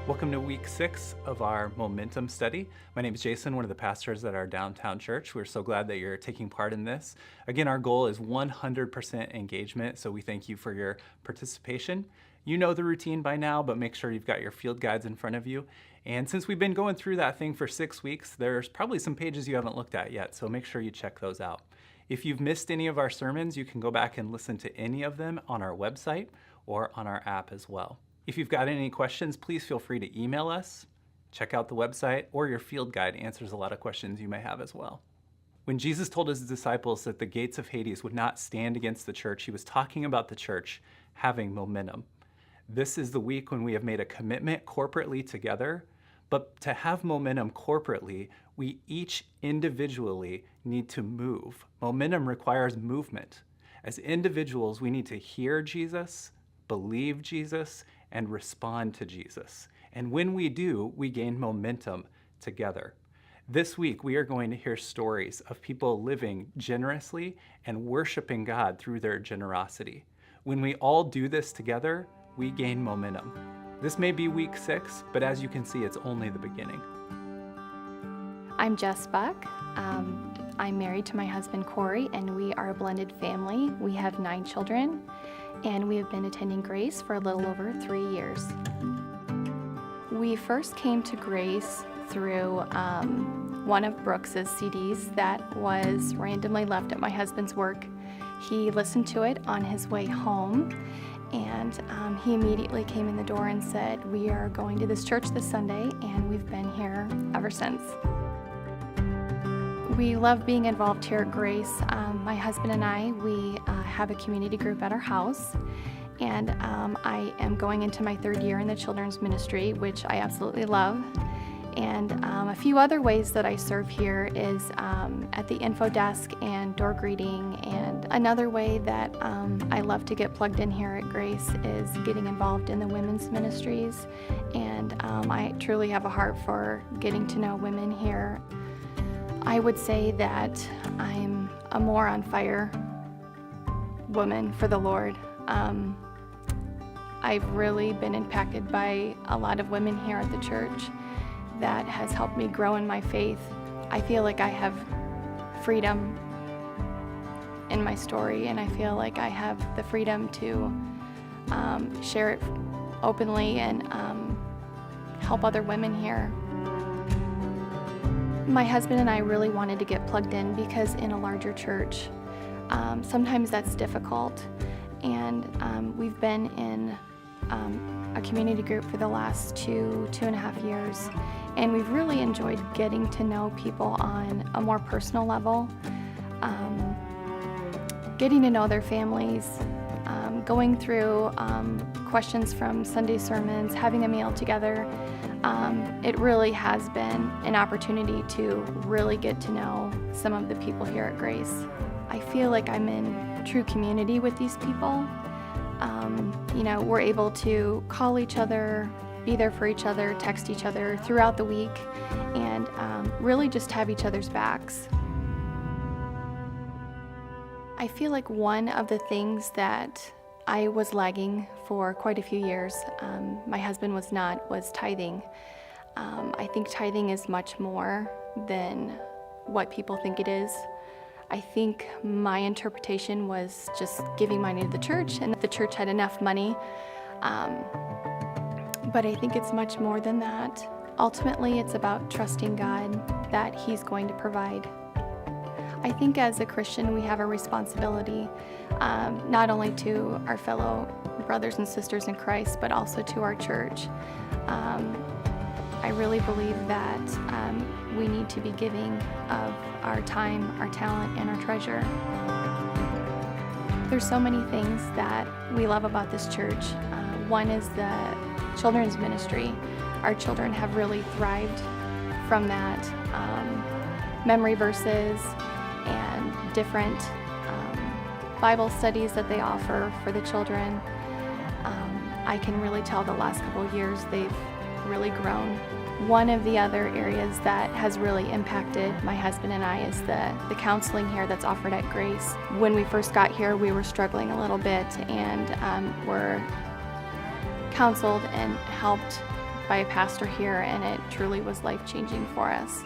Welcome to week 6 of our Momentum study. My name is Jason, one of the pastors at our downtown church. We're so glad that you're taking part in this. Again, our goal is 100% engagement, so we thank you for your participation. You know the routine by now, but make sure you've got your field guides in front of you. And since we've been going through that thing for 6 weeks, there's probably some pages you haven't looked at yet, so make sure you check those out. If you've missed any of our sermons, you can go back and listen to any of them on our website or on our app as well. If you've got any questions, please feel free to email us, check out the website, or your field guide answers a lot of questions you may have as well. When Jesus told his disciples that the gates of Hades would not stand against the church, he was talking about the church having momentum. This is the week when we have made a commitment corporately together, but to have momentum corporately, we each individually need to move. Momentum requires movement. As individuals, we need to hear Jesus, believe Jesus, and respond to Jesus. And when we do, we gain momentum together. This week, we are going to hear stories of people living generously and worshiping God through their generosity. When we all do this together, we gain momentum. This may be week 6, but as you can see, it's only the beginning. I'm Jess Buck. I'm married to my husband Corey, and we are a blended family. We have 9 children, and we have been attending Grace for a little over 3 years. We first came to Grace through one of Brooks's CDs that was randomly left at my husband's work. He listened to it on his way home, and he immediately came in the door and said, "We are going to this church this Sunday," and we've been here ever since. We love being involved here at Grace. My husband and I, we have a community group at our house, and I am going into my 3rd year in the children's ministry, which I absolutely love. And a few other ways that I serve here is at the info desk and door greeting. And another way that I love to get plugged in here at Grace is getting involved in the women's ministries. And I truly have a heart for getting to know women here. I would say that I'm a more on fire woman for the Lord. I've really been impacted by a lot of women here at the church that has helped me grow in my faith. I feel like I have freedom in my story, and I feel like I have the freedom to share it openly and help other women here. My husband and I really wanted to get plugged in because in a larger church, sometimes that's difficult. And we've been in a community group for the last 2.5 years. And we've really enjoyed getting to know people on a more personal level, getting to know their families, going through questions from Sunday sermons, having a meal together. It really has been an opportunity to really get to know some of the people here at Grace. I feel like I'm in true community with these people. We're able to call each other, be there for each other, text each other throughout the week, and really just have each other's backs. I feel like one of the things that I was lagging for quite a few years, my husband was not, was tithing. I think tithing is much more than what people think it is. I think my interpretation was just giving money to the church, and the church had enough money. But I think it's much more than that. Ultimately, it's about trusting God that He's going to provide. I think as a Christian, we have a responsibility not only to our fellow brothers and sisters in Christ, but also to our church. I really believe that we need to be giving of our time, our talent, and our treasure. There's so many things that we love about this church. One is the children's ministry. Our children have really thrived from that. Memory verses and different Bible studies that they offer for the children. I can really tell the last couple of years they've really grown. One of the other areas that has really impacted my husband and I is the counseling here that's offered at Grace. When we first got here, we were struggling a little bit and were counseled and helped by a pastor here, and it truly was life-changing for us.